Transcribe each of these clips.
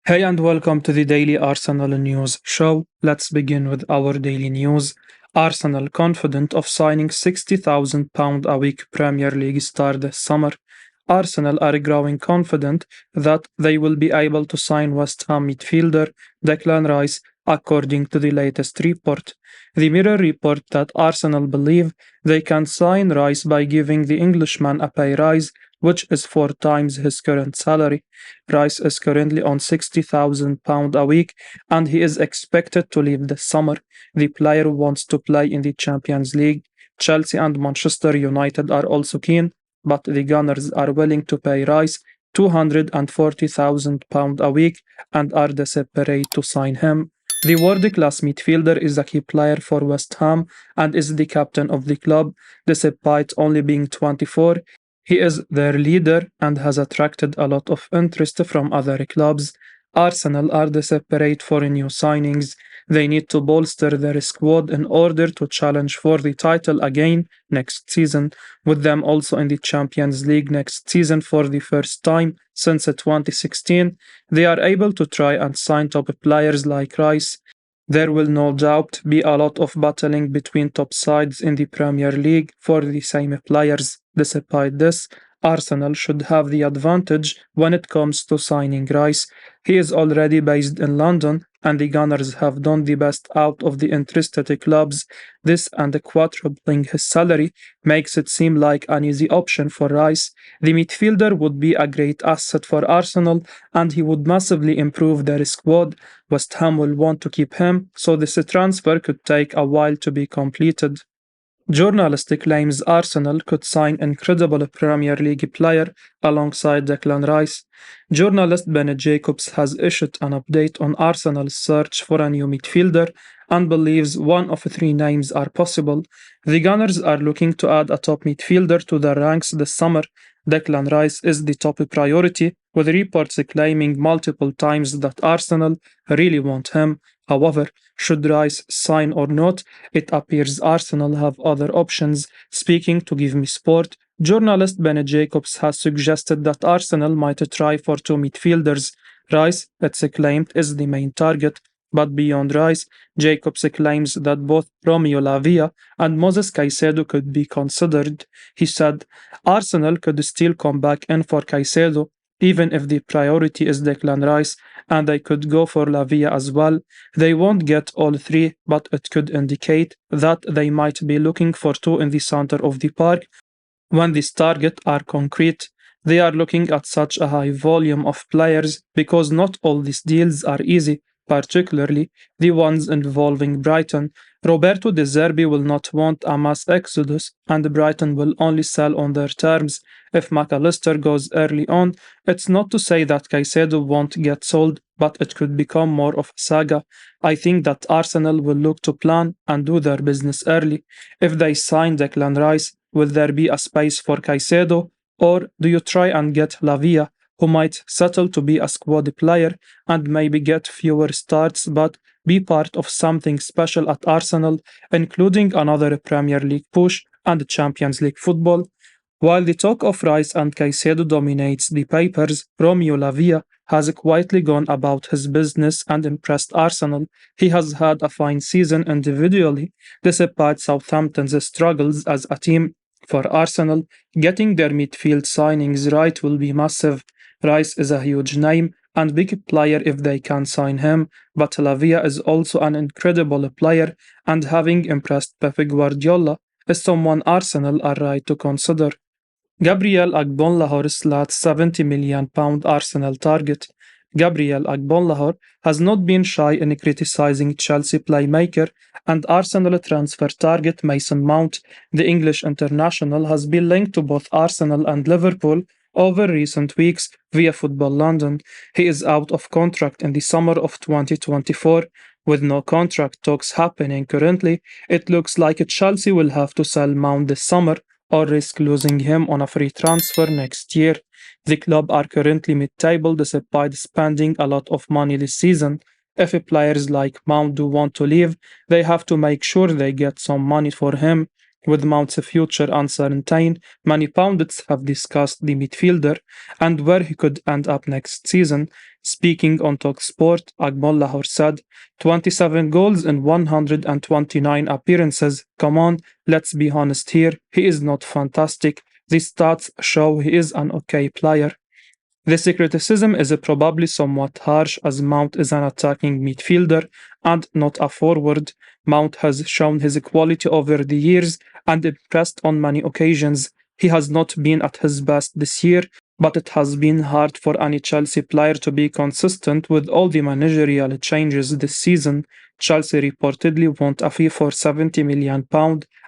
Hey and welcome to the Daily Arsenal News Show. Let's begin with our daily news. Arsenal confident of signing £60,000 a week Premier League star this summer. Arsenal are growing confident that they will be able to sign West Ham midfielder Declan Rice, according to the latest report. The Mirror report that Arsenal believe they can sign Rice by giving the Englishman a pay rise, which is four times his current salary. Rice is currently on £60,000 a week and he is expected to leave this summer. The player wants to play in the Champions League. Chelsea and Manchester United are also keen, but the Gunners are willing to pay Rice £240,000 a week and are desperate to sign him. The world-class midfielder is a key player for West Ham and is the captain of the club, despite only being 24. He is their leader and has attracted a lot of interest from other clubs. Arsenal are desperate for new signings. They need to bolster their squad in order to challenge for the title again next season, with them also in the Champions League next season for the first time since 2016. They are able to try and sign top players like Rice. There will no doubt be a lot of battling between top sides in the Premier League for the same players. Despite this, Arsenal should have the advantage when it comes to signing Rice. He is already based in London, and the Gunners have done the best out of the interested clubs. This and quadrupling his salary makes it seem like an easy option for Rice. The midfielder would be a great asset for Arsenal, and he would massively improve their squad. West Ham will want to keep him, so this transfer could take a while to be completed. Journalist claims Arsenal could sign incredible Premier League player alongside Declan Rice. Journalist Ben Jacobs has issued an update on Arsenal's search for a new midfielder and believes one of three names are possible. The Gunners are looking to add a top midfielder to their ranks this summer. Declan Rice is the top priority, with reports claiming multiple times that Arsenal really want him. However, should Rice sign or not, it appears Arsenal have other options. Speaking to Give Me Sport, journalist Ben Jacobs has suggested that Arsenal might try for two midfielders. Rice, it's claimed, is the main target. But beyond Rice, Jacobs claims that both Romeo Lavia and Moses Caicedo could be considered. He said, Arsenal could still come back in for Caicedo, even if the priority is Declan Rice, and they could go for Lavia as well. They won't get all three, but it could indicate that they might be looking for two in the center of the park when these targets are concrete. They are looking at such a high volume of players because not all these deals are easy, particularly the ones involving Brighton. Roberto De Zerbi will not want a mass exodus, and Brighton will only sell on their terms. If McAllister goes early on, it's not to say that Caicedo won't get sold, but it could become more of a saga. I think that Arsenal will look to plan and do their business early. If they sign Declan Rice, will there be a space for Caicedo? Or do you try and get Lavia, who might settle to be a squad player and maybe get fewer starts but be part of something special at Arsenal, including another Premier League push and Champions League football? While the talk of Rice and Caicedo dominates the papers, Romeo Lavia has quietly gone about his business and impressed Arsenal. He has had a fine season individually, despite Southampton's struggles as a team. For Arsenal, getting their midfield signings right will be massive. Rice is a huge name and big player if they can sign him, but Lavia is also an incredible player, and having impressed Pep Guardiola is someone Arsenal are right to consider. Gabriel Agbonlahor slats £70 million Arsenal target. Gabriel Agbonlahor has not been shy in criticizing Chelsea playmaker and Arsenal transfer target Mason Mount. The English international has been linked to both Arsenal and Liverpool over recent weeks via Football London. He is out of contract in the summer of 2024. With no contract talks happening currently, it looks like Chelsea will have to sell Mount this summer or risk losing him on a free transfer next year. The club are currently mid-table despite spending a lot of money this season. If players like Mount do want to leave, they have to make sure they get some money for him. With Mount's future uncertain, many pundits have discussed the midfielder and where he could end up next season. Speaking on TalkSport, Agbonlahor said, 27 goals in 129 appearances. Come on, let's be honest here. He is not fantastic. These stats show he is an okay player. This criticism is probably somewhat harsh as Mount is an attacking midfielder and not a forward. Mount has shown his quality over the years and impressed on many occasions. He has not been at his best this year, but it has been hard for any Chelsea player to be consistent with all the managerial changes this season. Chelsea reportedly want a fee for £70 million,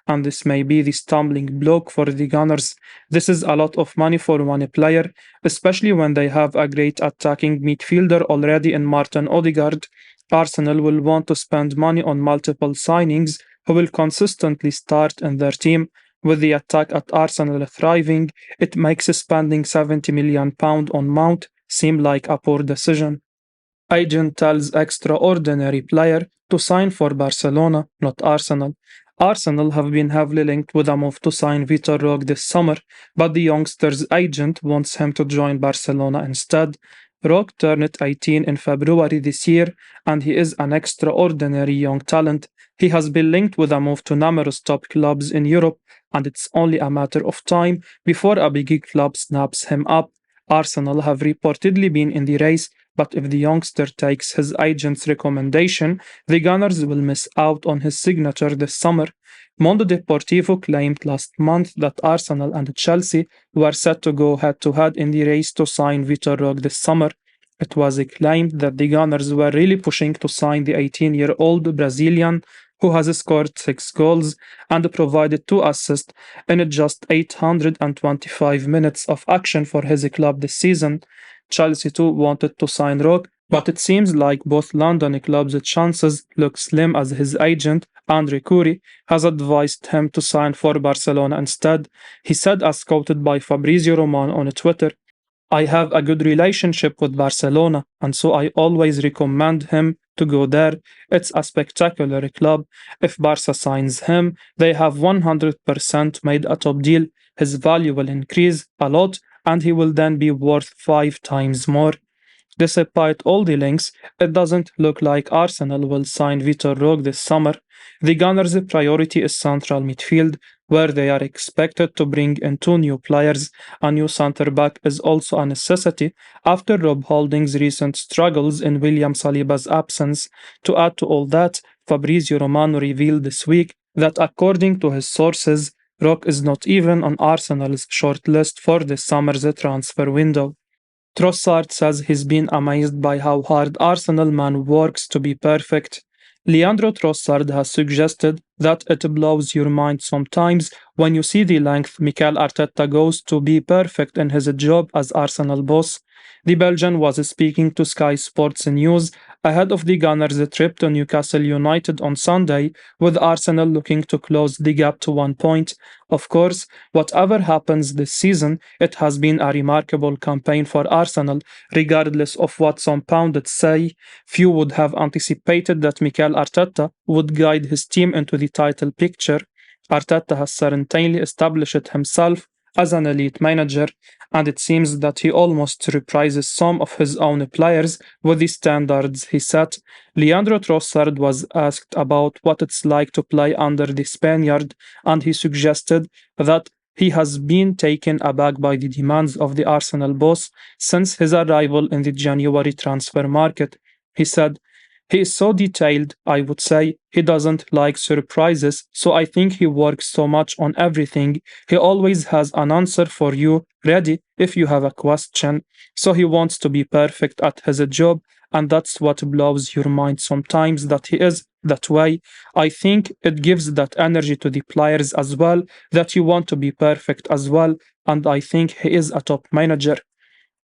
and this may be the stumbling block for the Gunners. This is a lot of money for one player, especially when they have a great attacking midfielder already in Martin Odegaard. Arsenal will want to spend money on multiple signings who will consistently start in their team. With the attack at Arsenal thriving, it makes spending £70 million on Mount seem like a poor decision. Agent tells extraordinary player to sign for Barcelona, not Arsenal. Arsenal have been heavily linked with a move to sign Vitor Roque this summer, but the youngster's agent wants him to join Barcelona instead. Roque turned 18 in February this year, and he is an extraordinary young talent. He has been linked with a move to numerous top clubs in Europe, and it's only a matter of time before a big club snaps him up. Arsenal have reportedly been in the race, but if the youngster takes his agent's recommendation, the Gunners will miss out on his signature this summer. Mondo Deportivo claimed last month that Arsenal and Chelsea were set to go head-to-head in the race to sign Vitor Roque this summer. It was claimed that the Gunners were really pushing to sign the 18-year-old Brazilian who has scored 6 goals and provided 2 assists in just 825 minutes of action for his club this season. Chelsea too wanted to sign Roque, but it seems like both London clubs' chances look slim as his agent, Andre Curry, has advised him to sign for Barcelona instead. He said, as quoted by Fabrizio Romano on Twitter, "I have a good relationship with Barcelona, and so I always recommend him to go there. It's a spectacular club. If Barca signs him, they have 100% made a top deal. His value will increase a lot, and he will then be worth 5 times more." Despite all the links, it doesn't look like Arsenal will sign Vitor Roque this summer. The Gunners' priority is central midfield, where they are expected to bring in 2 new players. A new centre-back is also a necessity after Rob Holding's recent struggles in William Saliba's absence. To add to all that, Fabrizio Romano revealed this week that according to his sources, Roque is not even on Arsenal's shortlist for this summer's transfer window. Trossard says he's been amazed by how hard Arsenal man works to be perfect. Leandro Trossard has suggested that it blows your mind sometimes when you see the length Mikel Arteta goes to be perfect in his job as Arsenal boss. The Belgian was speaking to Sky Sports News ahead of the Gunners' trip to Newcastle United on Sunday, with Arsenal looking to close the gap to 1 point. Of course, whatever happens this season, it has been a remarkable campaign for Arsenal, regardless of what some pundits say. Few would have anticipated that Mikel Arteta would guide his team into the title picture. Arteta has certainly established himself as an elite manager, and it seems that he almost reprises some of his own players with the standards he set. Leandro Trossard was asked about what it's like to play under the Spaniard, and he suggested that he has been taken aback by the demands of the Arsenal boss since his arrival in the January transfer market. He said, "He is so detailed, I would say. He doesn't like surprises, so I think he works so much on everything. He always has an answer for you ready if you have a question. So he wants to be perfect at his job, and that's what blows your mind sometimes that he is that way. I think it gives that energy to the players as well, that you want to be perfect as well, and I think he is a top manager."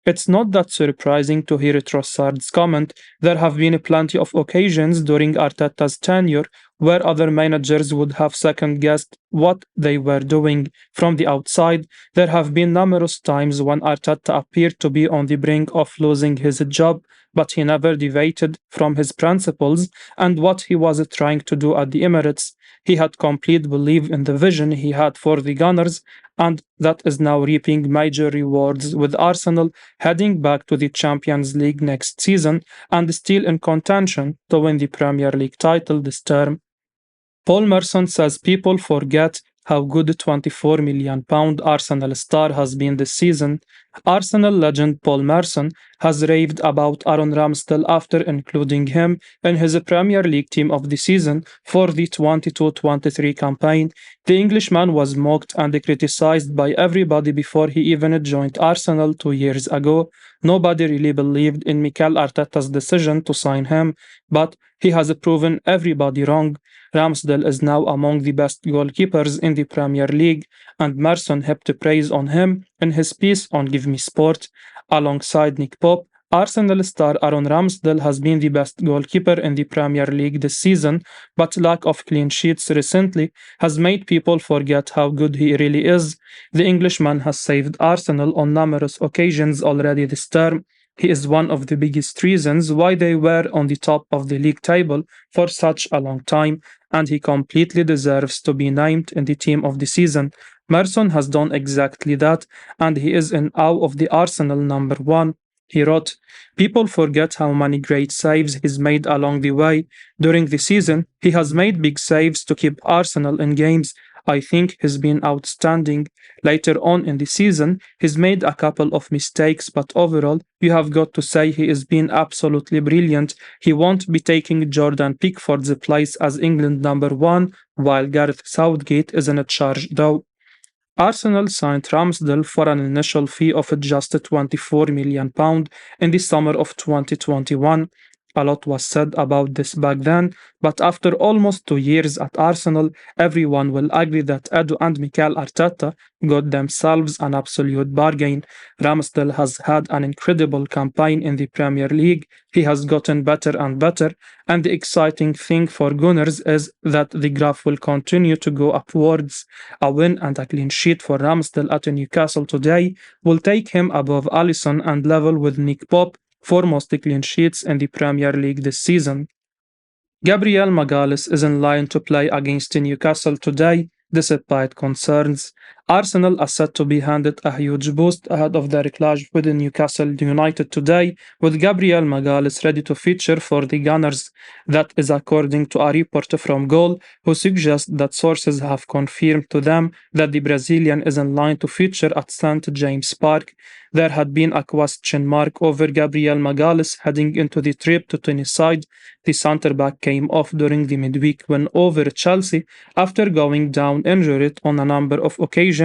It's not that surprising to hear Trossard's comment. There have been plenty of occasions during Arteta's tenure where other managers would have second-guessed what they were doing from the outside. There have been numerous times when Arteta appeared to be on the brink of losing his job but he never deviated from his principles and what he was trying to do at the Emirates. He had complete belief in the vision he had for the Gunners, and that is now reaping major rewards with Arsenal heading back to the Champions League next season and still in contention to win the Premier League title this term. Paul Merson says people forget how good £24 million Arsenal star has been this season. Arsenal legend Paul Merson has raved about Aaron Ramsdale after including him in his Premier League team of the season for the 22-23 campaign. The Englishman was mocked and criticized by everybody before he even joined Arsenal 2 years ago. Nobody really believed in Mikel Arteta's decision to sign him, but he has proven everybody wrong. Ramsdale is now among the best goalkeepers in the Premier League, and Merson heaped praise on him in his piece on Give Me Sport. Alongside Nick Pope, Arsenal star Aaron Ramsdale has been the best goalkeeper in the Premier League this season, but lack of clean sheets recently has made people forget how good he really is. The Englishman has saved Arsenal on numerous occasions already this term. He is one of the biggest reasons why they were on the top of the league table for such a long time, and he completely deserves to be named in the team of the season. Merson has done exactly that, and he is in awe of the Arsenal number one. He wrote, people forget how many great saves he's made along the way. During the season, he has made big saves to keep Arsenal in games. I think he's been outstanding. Later on in the season, he's made a couple of mistakes, but overall, you have got to say he has been absolutely brilliant. He won't be taking Jordan Pickford's place as England number one, while Gareth Southgate is in charge though. Arsenal signed Ramsdale for an initial fee of just £24 million in the summer of 2021. A lot was said about this back then, but after almost 2 years at Arsenal, everyone will agree that Edu and Mikel Arteta got themselves an absolute bargain. Ramsdale has had an incredible campaign in the Premier League. He has gotten better and better, and the exciting thing for Gunners is that the graph will continue to go upwards. A win and a clean sheet for Ramsdale at Newcastle today will take him above Alisson and level with Nick Pope for most clean sheets in the Premier League this season. Gabriel Magalhaes is in line to play against Newcastle today, despite concerns. Arsenal are set to be handed a huge boost ahead of their clash with Newcastle United today, with Gabriel Magalhaes ready to feature for the Gunners. That is according to a report from Goal, who suggests that sources have confirmed to them that the Brazilian is in line to feature at St James Park. There had been a question mark over Gabriel Magalhaes heading into the trip to Tyneside. The centre-back came off during the midweek win over Chelsea after going down injured on a number of occasions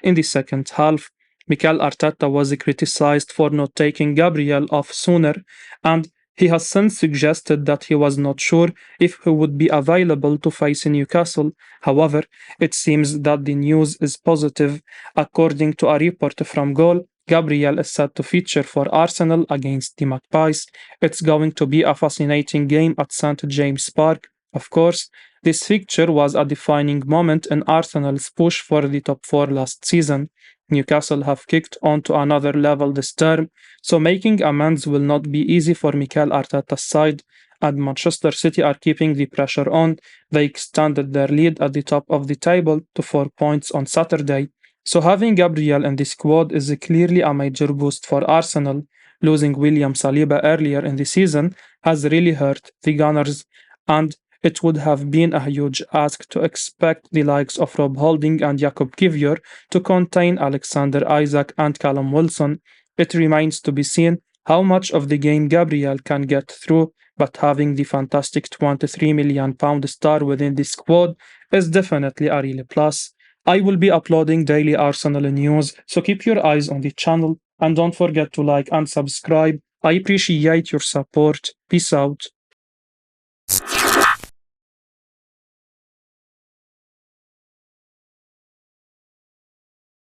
in the second half. Mikel Arteta was criticized for not taking Gabriel off sooner, and he has since suggested that he was not sure if he would be available to face Newcastle. However, it seems that the news is positive. According to a report from Goal, Gabriel is set to feature for Arsenal against the Magpies. It's going to be a fascinating game at St James Park. Of course, this fixture was a defining moment in Arsenal's push for the top four last season. Newcastle have kicked on to another level this term, so making amends will not be easy for Mikel Arteta's side, and Manchester City are keeping the pressure on. They extended their lead at the top of the table to 4 points on Saturday. So having Gabriel in the squad is clearly a major boost for Arsenal. Losing William Saliba earlier in the season has really hurt the Gunners, and it would have been a huge ask to expect the likes of Rob Holding and Jakob Kivior to contain Alexander Isak and Callum Wilson. It remains to be seen how much of the game Gabriel can get through, but having the fantastic £23 million star within the squad is definitely a real plus. I will be uploading daily Arsenal news, so keep your eyes on the channel and don't forget to like and subscribe. I appreciate your support. Peace out.